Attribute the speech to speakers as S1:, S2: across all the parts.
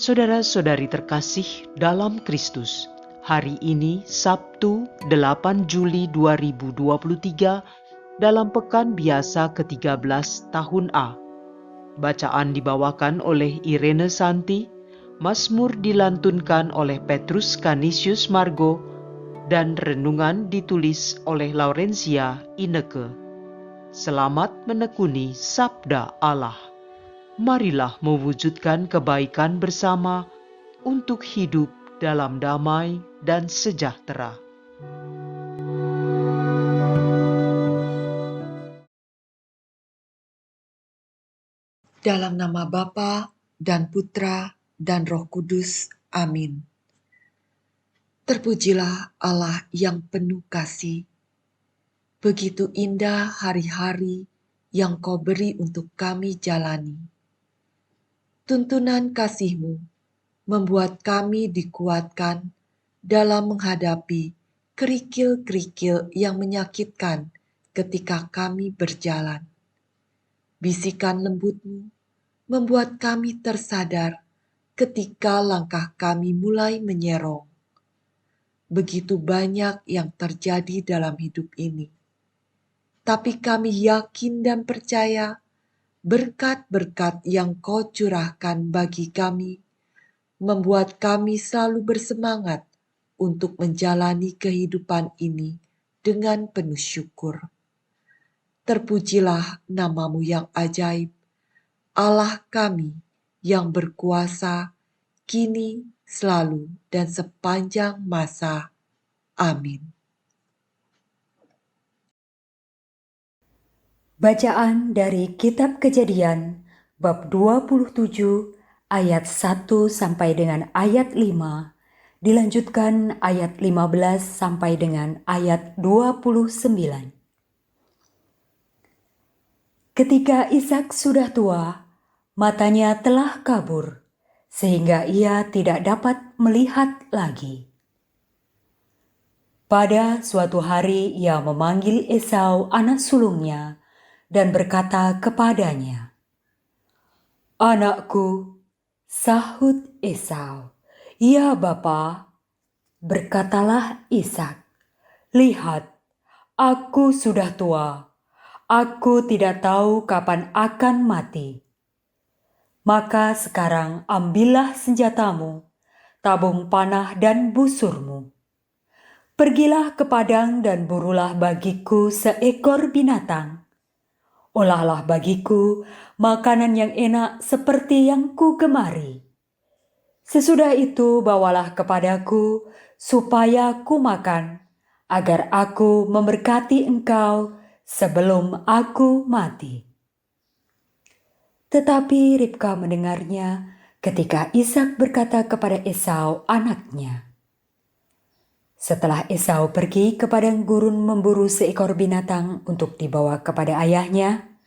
S1: Saudara-saudari terkasih dalam Kristus, hari ini Sabtu 8 Juli 2023 dalam pekan biasa ke-13 tahun A. Bacaan dibawakan oleh Irene Santi, Mazmur dilantunkan oleh Petrus Canisius Margo, dan renungan ditulis oleh Laurencia Ineke. Selamat menekuni Sabda Allah. Marilah mewujudkan kebaikan bersama untuk hidup dalam damai dan sejahtera.
S2: Dalam nama Bapa dan Putra dan Roh Kudus. Amin. Terpujilah Allah yang penuh kasih. Begitu indah hari-hari yang Kau beri untuk kami jalani. Tuntunan kasih-Mu membuat kami dikuatkan dalam menghadapi kerikil-kerikil yang menyakitkan ketika kami berjalan. Bisikan lembut-Mu membuat kami tersadar ketika langkah kami mulai menyerong. Begitu banyak yang terjadi dalam hidup ini. Tapi kami yakin dan percaya berkat-berkat yang Kau curahkan bagi kami membuat kami selalu bersemangat untuk menjalani kehidupan ini dengan penuh syukur. Terpujilah nama-Mu yang ajaib, Allah kami yang berkuasa kini, selalu, dan sepanjang masa. Amin.
S3: Bacaan dari Kitab Kejadian bab 27 ayat 1 sampai dengan ayat 5, dilanjutkan ayat 15 sampai dengan ayat 29. Ketika Ishak sudah tua, matanya telah kabur, sehingga ia tidak dapat melihat lagi. Pada suatu hari ia memanggil Esau anak sulungnya, dan berkata kepadanya, "Anakku," sahut Esau. "Ya Bapa," berkatalah Ishak, "lihat, aku sudah tua, aku tidak tahu kapan akan mati. Maka sekarang ambillah senjatamu, tabung panah dan busurmu. Pergilah ke padang dan burulah bagiku seekor binatang. Olahlah bagiku makanan yang enak seperti yang ku gemari. Sesudah itu bawalah kepadaku supaya ku makan, agar aku memberkati engkau sebelum aku mati." Tetapi Ribka mendengarnya ketika Ishak berkata kepada Esau anaknya. Setelah Esau pergi ke padang gurun memburu seekor binatang untuk dibawa kepada ayahnya,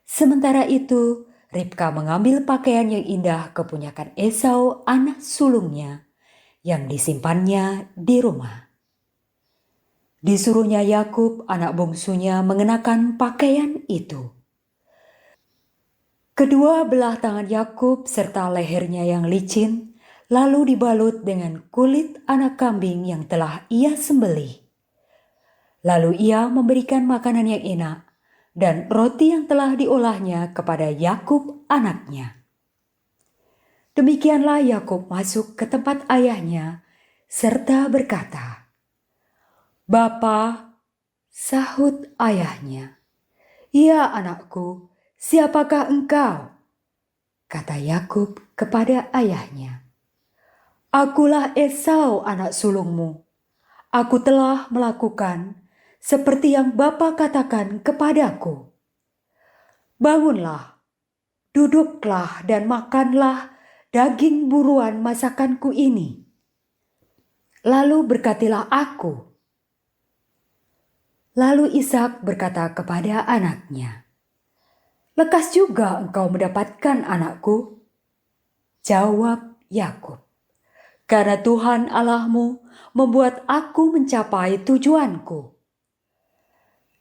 S3: sementara itu Ribka mengambil pakaian yang indah kepunyakan Esau anak sulungnya yang disimpannya di rumah. Disuruhnya Yakub anak bungsunya mengenakan pakaian itu. Kedua belah tangan Yakub serta lehernya yang licin lalu dibalut dengan kulit anak kambing yang telah ia sembelih. Lalu ia memberikan makanan yang enak dan roti yang telah diolahnya kepada Yakub anaknya. Demikianlah Yakub masuk ke tempat ayahnya serta berkata, "Bapa," sahut ayahnya. "Ya anakku, siapakah engkau?" Kata Yakub kepada ayahnya, "Akulah Esau anak sulungmu. Aku telah melakukan seperti yang Bapa katakan kepadaku. Bangunlah, duduklah dan makanlah daging buruan masakanku ini. Lalu berkatilah aku." Lalu Ishak berkata kepada anaknya, "Lekas juga engkau mendapatkan anakku?" Jawab Yakub, "Karena Tuhan Allahmu membuat aku mencapai tujuanku."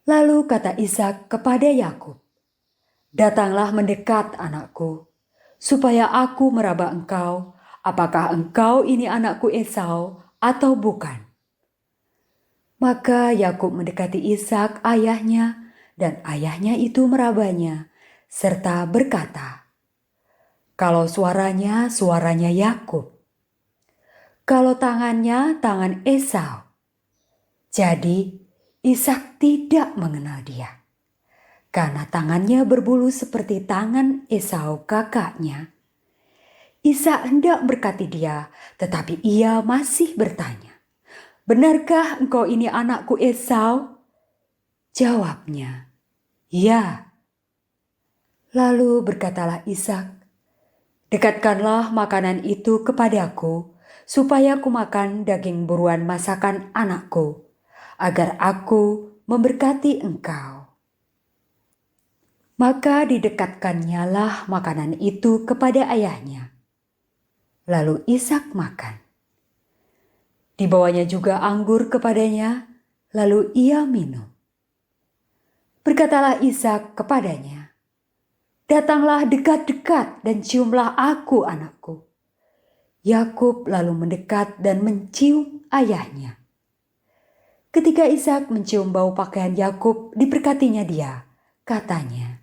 S3: Lalu kata Ishak kepada Yakub, "Datanglah mendekat anakku, supaya aku meraba engkau apakah engkau ini anakku Esau atau bukan?" Maka Yakub mendekati Ishak ayahnya, dan ayahnya itu merabanya, serta berkata, "Kalau suaranya, suaranya Yakub. Kalau tangannya, tangan Esau." Jadi Ishak tidak mengenal dia, karena tangannya berbulu seperti tangan Esau kakaknya. Ishak hendak berkati dia, tetapi ia masih bertanya, "Benarkah engkau ini anakku Esau?" Jawabnya, "Ya." Lalu berkatalah Ishak, "Dekatkanlah makanan itu kepadaku, supaya aku makan daging buruan masakan anakku, agar aku memberkati engkau." Maka didekatkannyalah lah makanan itu kepada ayahnya. Lalu Ishak makan. Dibawanya juga anggur kepadanya, lalu ia minum. Berkatalah Ishak kepadanya, "Datanglah dekat-dekat dan ciumlah aku, anakku." Yakub lalu mendekat dan mencium ayahnya. Ketika Ishak mencium bau pakaian Yakub, diberkatinya dia, katanya,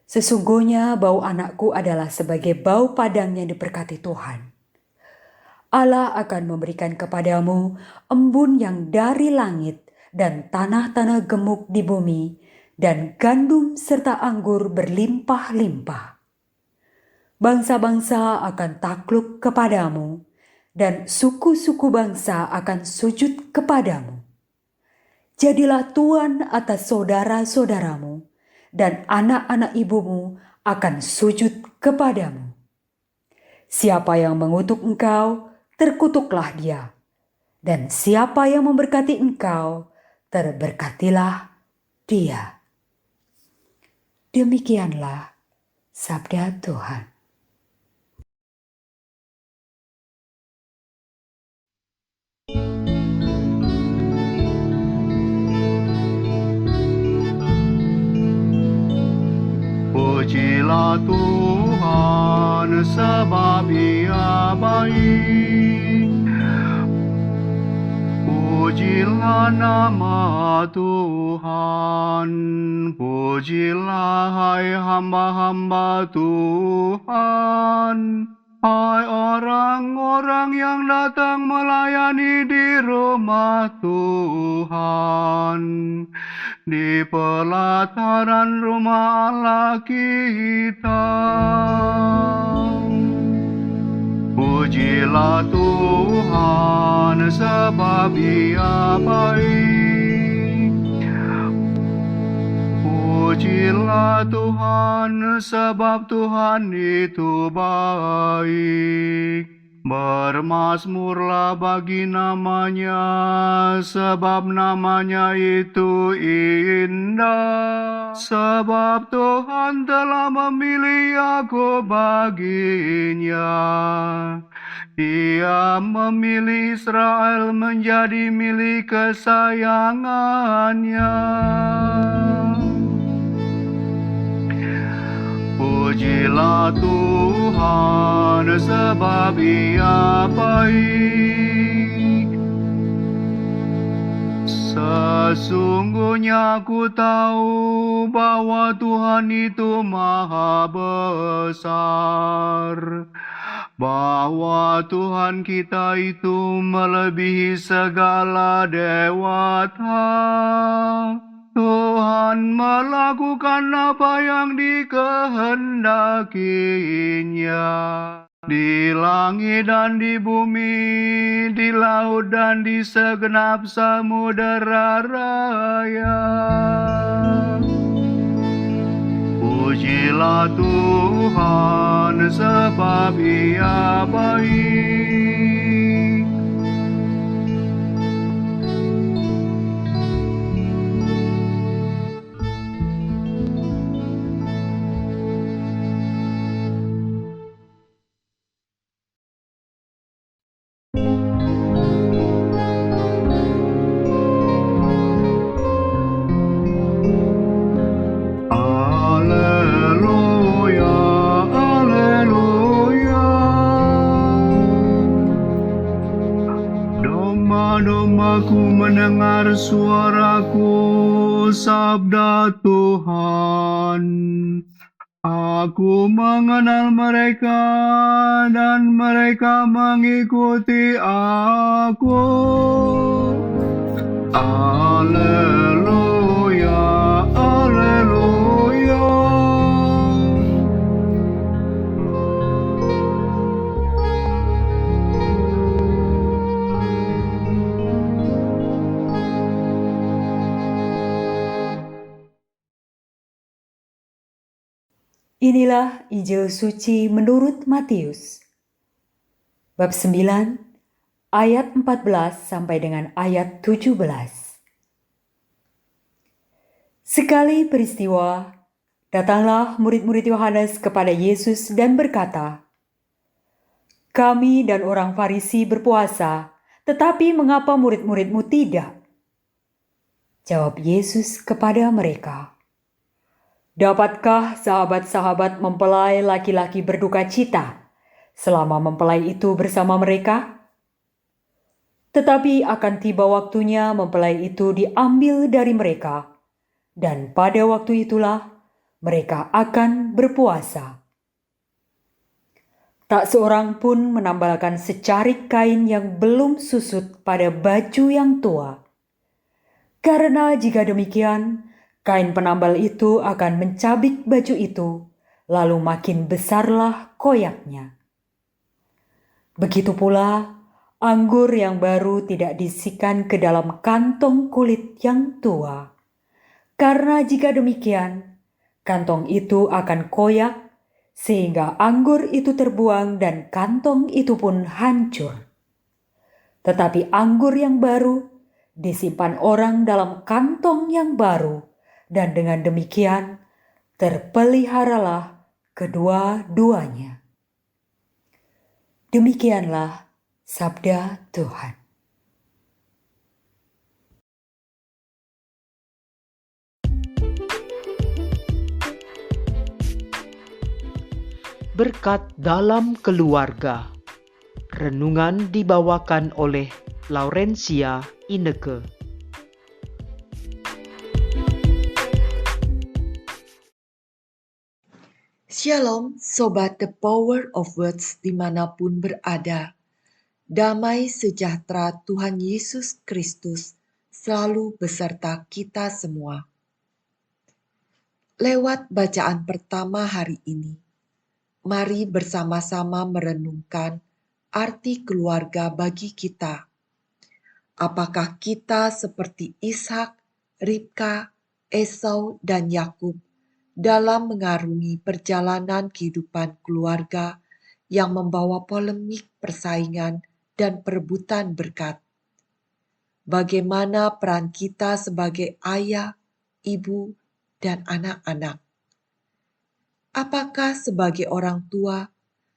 S3: "Sesungguhnya bau anakku adalah sebagai bau padang yang diberkati Tuhan. Allah akan memberikan kepadamu embun yang dari langit dan tanah-tanah gemuk di bumi, dan gandum serta anggur berlimpah-limpah. Bangsa-bangsa akan takluk kepadamu, dan suku-suku bangsa akan sujud kepadamu. Jadilah tuan atas saudara-saudaramu, dan anak-anak ibumu akan sujud kepadamu. Siapa yang mengutuk engkau, terkutuklah dia. Dan siapa yang memberkati engkau, terberkatilah dia." Demikianlah sabda Tuhan.
S4: Pujilah Tuhan sebab Ia baik. Pujilah nama Tuhan, pujilah hai hamba-hamba Tuhan, hai orang-orang yang datang melayani di rumah Tuhan, di pelataran rumah Allah kita. Pujilah Tuhan sebab Ia baik. Pujilah Tuhan sebab Tuhan itu baik. Bermazmurlah bagi namanya, sebab namanya itu indah. Sebab Tuhan telah memilih Yakub baginya. Ia memilih Israel menjadi milik kesayangannya. Pujilah Tuhan sebab Ia baik. Sesungguhnya aku tahu bahwa Tuhan itu Maha Besar, bahwa Tuhan kita itu melebihi segala dewata. Tuhan melakukan apa yang dikehendakinya. Di langit dan di bumi, di laut dan di segenap samudera raya. Pujilah Tuhan sebab Ia baik. Alleluia, alleluia. suaraku, sabda Tuhan. Aku mengenal mereka dan mereka mengikuti aku. Haleluya, haleluya.
S3: Inilah Injil suci menurut Matius. Bab 9 ayat 14 sampai dengan ayat 17. Sekali peristiwa, datanglah murid-murid Yohanes kepada Yesus dan berkata, "Kami dan orang Farisi berpuasa, tetapi mengapa murid-muridmu tidak?" Jawab Yesus kepada mereka, "Dapatkah sahabat-sahabat mempelai laki-laki berduka cita selama mempelai itu bersama mereka? Tetapi akan tiba waktunya mempelai itu diambil dari mereka, dan pada waktu itulah mereka akan berpuasa. Tak seorang pun menambalkan secarik kain yang belum susut pada baju yang tua. Karena jika demikian, kain penambal itu akan mencabik baju itu, lalu makin besarlah koyaknya. Begitu pula, anggur yang baru tidak diisikan ke dalam kantong kulit yang tua. Karena jika demikian, kantong itu akan koyak, sehingga anggur itu terbuang dan kantong itu pun hancur. Tetapi anggur yang baru disimpan orang dalam kantong yang baru, dan dengan demikian terpeliharalah kedua-duanya." Demikianlah sabda Tuhan.
S1: Berkat dalam keluarga. Renungan dibawakan oleh Laurencia Ineke.
S2: Shalom Sobat The Power of Words dimanapun berada. Damai sejahtera Tuhan Yesus Kristus selalu beserta kita semua. Lewat bacaan pertama hari ini, mari bersama-sama merenungkan arti keluarga bagi kita. Apakah kita seperti Ishak, Ribka, Esau, dan Yakub dalam mengarungi perjalanan kehidupan keluarga yang membawa polemik, persaingan, dan perebutan berkat? Bagaimana peran kita sebagai ayah, ibu, dan anak-anak? Apakah sebagai orang tua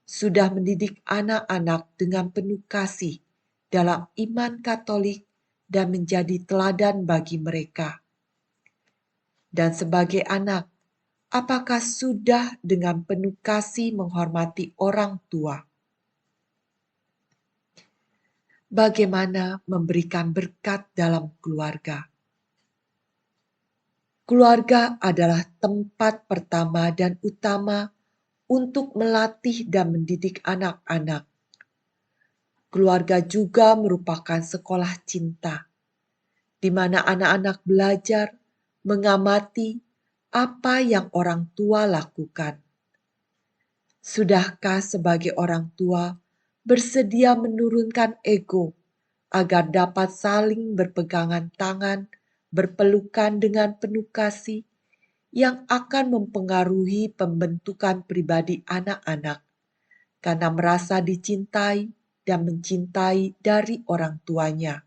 S2: sudah mendidik anak-anak dengan penuh kasih dalam iman Katolik dan menjadi teladan bagi mereka? Dan sebagai anak, apakah sudah dengan penuh kasih menghormati orang tua? Bagaimana memberikan berkat dalam keluarga? Keluarga adalah tempat pertama dan utama untuk melatih dan mendidik anak-anak. Keluarga juga merupakan sekolah cinta, di mana anak-anak belajar mengamati apa yang orang tua lakukan. Sudahkah sebagai orang tua bersedia menurunkan ego agar dapat saling berpegangan tangan, berpelukan dengan penuh kasih yang akan mempengaruhi pembentukan pribadi anak-anak karena merasa dicintai dan mencintai dari orang tuanya?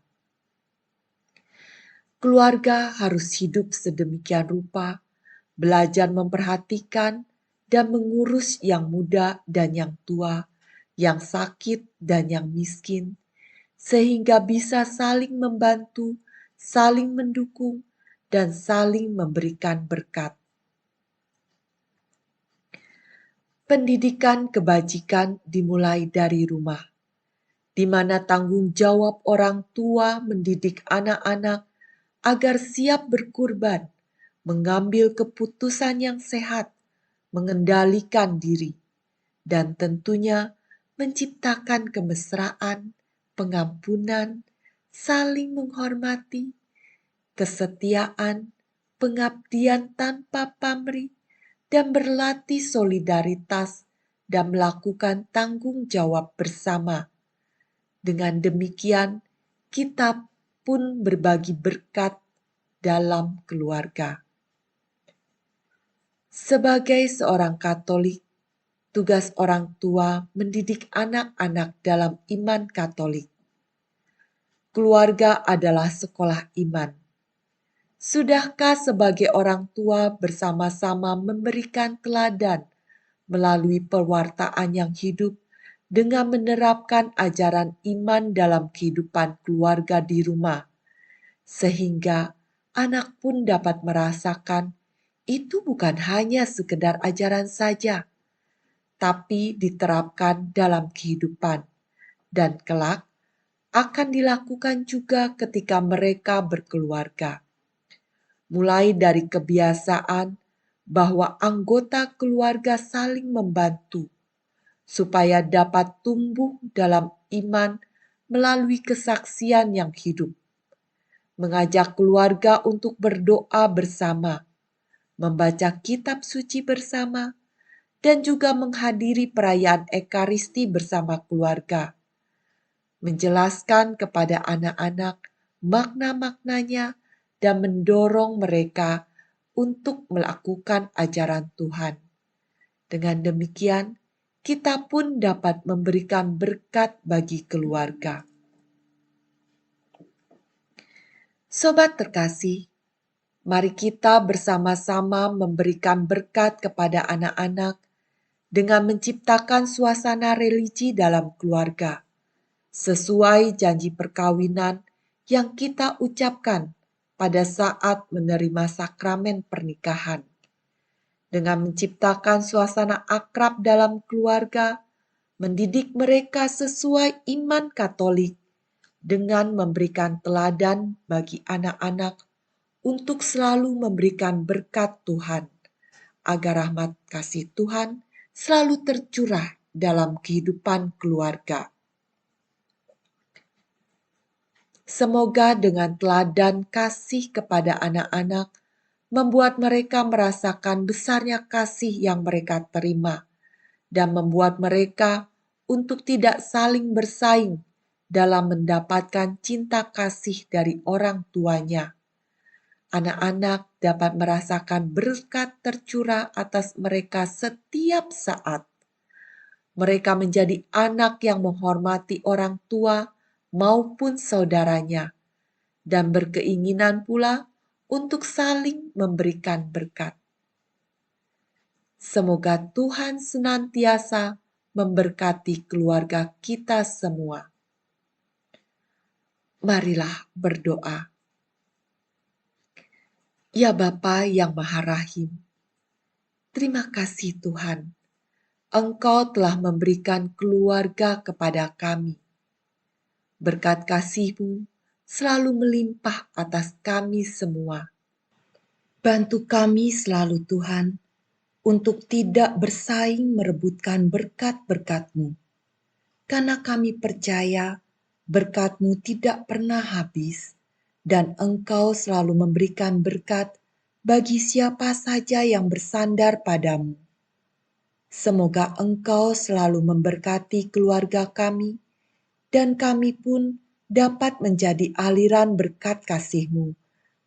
S2: Keluarga harus hidup sedemikian rupa, belajar memperhatikan dan mengurus yang muda dan yang tua, yang sakit dan yang miskin, sehingga bisa saling membantu, saling mendukung, dan saling memberikan berkat. Pendidikan kebajikan dimulai dari rumah, di mana tanggung jawab orang tua mendidik anak-anak agar siap berkurban, mengambil keputusan yang sehat, mengendalikan diri, dan tentunya menciptakan kemesraan, pengampunan, saling menghormati, kesetiaan, pengabdian tanpa pamrih, dan berlatih solidaritas dan melakukan tanggung jawab bersama. Dengan demikian, kita pun berbagi berkat dalam keluarga. Sebagai seorang Katolik, tugas orang tua mendidik anak-anak dalam iman Katolik. Keluarga adalah sekolah iman. Sudahkah sebagai orang tua bersama-sama memberikan teladan melalui pewartaan yang hidup dengan menerapkan ajaran iman dalam kehidupan keluarga di rumah, sehingga anak pun dapat merasakan itu bukan hanya sekedar ajaran saja, tapi diterapkan dalam kehidupan, dan kelak akan dilakukan juga ketika mereka berkeluarga. Mulai dari kebiasaan bahwa anggota keluarga saling membantu, supaya dapat tumbuh dalam iman melalui kesaksian yang hidup. Mengajak keluarga untuk berdoa bersama, membaca kitab suci bersama, dan juga menghadiri perayaan Ekaristi bersama keluarga. Menjelaskan kepada anak-anak makna-maknanya dan mendorong mereka untuk melakukan ajaran Tuhan. Dengan demikian, kita pun dapat memberikan berkat bagi keluarga. Sobat terkasih, mari kita bersama-sama memberikan berkat kepada anak-anak dengan menciptakan suasana religi dalam keluarga, sesuai janji perkawinan yang kita ucapkan pada saat menerima sakramen pernikahan. Dengan menciptakan suasana akrab dalam keluarga, mendidik mereka sesuai iman Katolik, dengan memberikan teladan bagi anak-anak untuk selalu memberikan berkat Tuhan, agar rahmat kasih Tuhan selalu tercurah dalam kehidupan keluarga. Semoga dengan teladan kasih kepada anak-anak membuat mereka merasakan besarnya kasih yang mereka terima dan membuat mereka untuk tidak saling bersaing dalam mendapatkan cinta kasih dari orang tuanya. Anak-anak dapat merasakan berkat tercurah atas mereka setiap saat. Mereka menjadi anak yang menghormati orang tua maupun saudaranya, dan berkeinginan pula untuk saling memberikan berkat. Semoga Tuhan senantiasa memberkati keluarga kita semua. Marilah berdoa. Ya Bapa yang Maha Rahim, terima kasih Tuhan, Engkau telah memberikan keluarga kepada kami. Berkat kasih-Mu selalu melimpah atas kami semua. Bantu kami selalu Tuhan, untuk tidak bersaing merebutkan berkat-berkat-Mu, karena kami percaya berkat-Mu tidak pernah habis, dan Engkau selalu memberikan berkat bagi siapa saja yang bersandar padamu. Semoga Engkau selalu memberkati keluarga kami, dan kami pun dapat menjadi aliran berkat kasih-Mu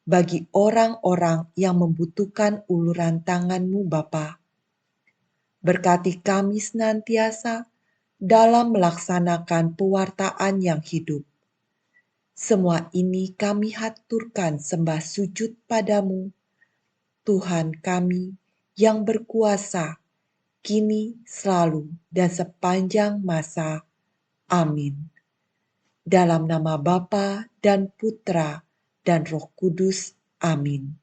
S2: bagi orang-orang yang membutuhkan uluran tangan-Mu Bapa. Berkati kami senantiasa dalam melaksanakan pewartaan yang hidup. Semua ini kami haturkan sembah sujud padamu, Tuhan kami yang berkuasa, kini, selalu, dan sepanjang masa. Amin. Dalam nama Bapa dan Putra dan Roh Kudus. Amin.